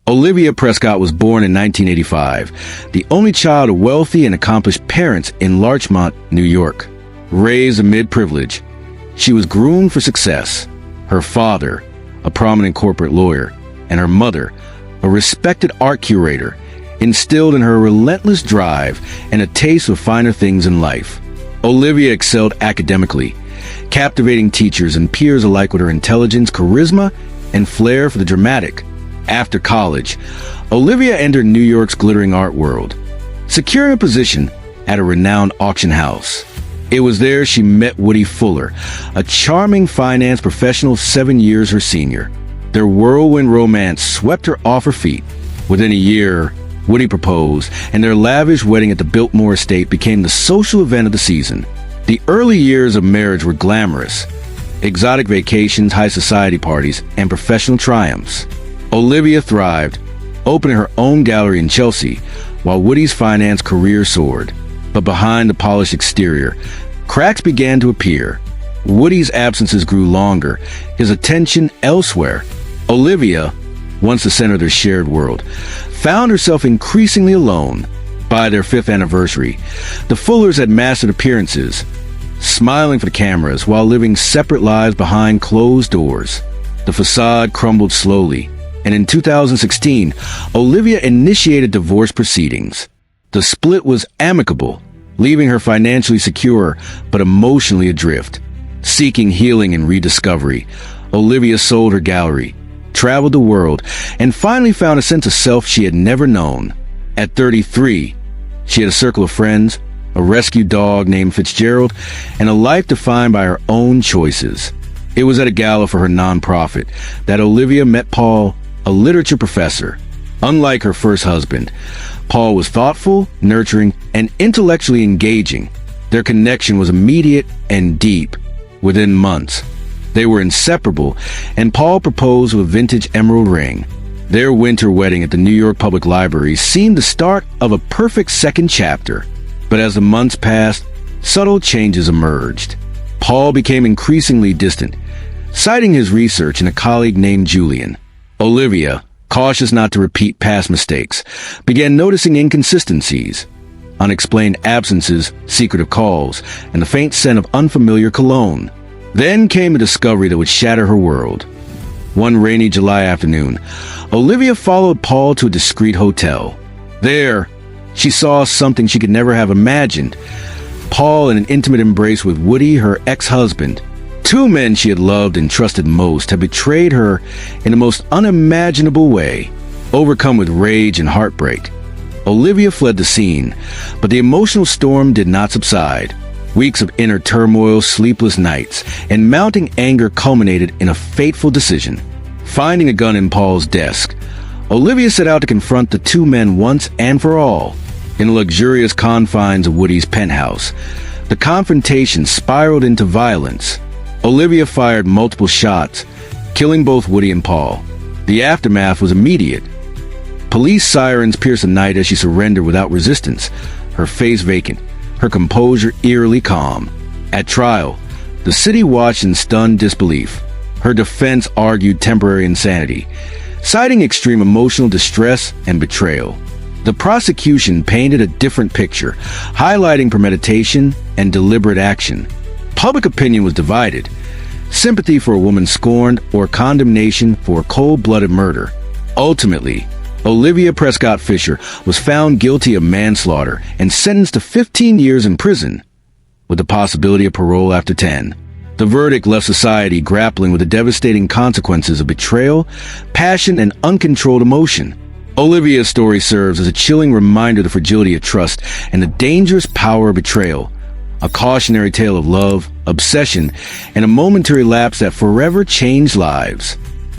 Olivia Prescott was born in 1985, the only child of wealthy and accomplished parents in Larchmont, New York. Raised amid privilege, she was groomed for success. Her father, a prominent corporate lawyer, and her mother, a respected art curator, instilled in her a relentless drive and a taste for finer things in life. Olivia excelled academically, captivating teachers and peers alike with her intelligence, charisma, and flair for the dramatic. After college, Olivia entered New York's glittering art world, securing a position at a renowned auction house. It was there she met Woody Fuller, a charming finance professional 7 years her senior. Their whirlwind romance swept her off her feet. Within a year, Woody proposed, and their lavish wedding at the Biltmore estate became the social event of the season. The early years of marriage were glamorous. Exotic vacations, high society parties, and professional triumphs. Olivia thrived, opening her own gallery in Chelsea, while Woody's finance career soared. But behind the polished exterior, cracks began to appear. Woody's absences grew longer, his attention elsewhere. Olivia, once the center of their shared world, found herself increasingly alone. By their 5th anniversary, the Fullers had mastered appearances, smiling for the cameras while living separate lives behind closed doors. The facade crumbled slowly, and in 2016, Olivia initiated divorce proceedings. The split was amicable, leaving her financially secure but emotionally adrift. Seeking healing and rediscovery, Olivia sold her gallery, traveled the world, and finally found a sense of self she had never known. At 33, she had a circle of friends, a rescue dog named Fitzgerald, and a life defined by her own choices. It was at a gala for her nonprofit that Olivia met Paul, a literature professor. Unlike her first husband, Paul was thoughtful, nurturing, and intellectually engaging. Their connection was immediate and deep. Within months, they were inseparable, and Paul proposed with a vintage emerald ring. Their winter wedding at the New York Public Library seemed the start of a perfect second chapter. But as the months passed, subtle changes emerged. Paul became increasingly distant, citing his research and a colleague named Julian. Olivia, cautious not to repeat past mistakes, began noticing inconsistencies, unexplained absences, secretive calls, and the faint scent of unfamiliar cologne. Then came a discovery that would shatter her world. One rainy July afternoon, Olivia followed Paul to a discreet hotel. There, she saw something she could never have imagined. Paul in an intimate embrace with Woody, her ex-husband. 2 men she had loved and trusted most had betrayed her in the most unimaginable way. Overcome with rage and heartbreak, Olivia fled the scene, but the emotional storm did not subside. Weeks of inner turmoil, sleepless nights, and mounting anger culminated in a fateful decision. Finding a gun in Paul's desk, Olivia set out to confront the 2 men once and for all. In the luxurious confines of Woody's penthouse, the confrontation spiraled into violence. Olivia fired multiple shots, killing both Woody and Paul. The aftermath was immediate. Police sirens pierced the night as she surrendered without resistance, her face vacant, her composure eerily calm. At trial, the city watched in stunned disbelief. Her defense argued temporary insanity, citing extreme emotional distress and betrayal. The prosecution painted a different picture, highlighting premeditation and deliberate action. Public opinion was divided. Sympathy for a woman scorned or condemnation for cold-blooded murder. Ultimately, Olivia Prescott Fisher was found guilty of manslaughter and sentenced to 15 years in prison, with the possibility of parole after 10. The verdict left society grappling with the devastating consequences of betrayal, passion, and uncontrolled emotion. Olivia's story serves as a chilling reminder of the fragility of trust and the dangerous power of betrayal. A cautionary tale of love, obsession, and a momentary lapse that forever changed lives.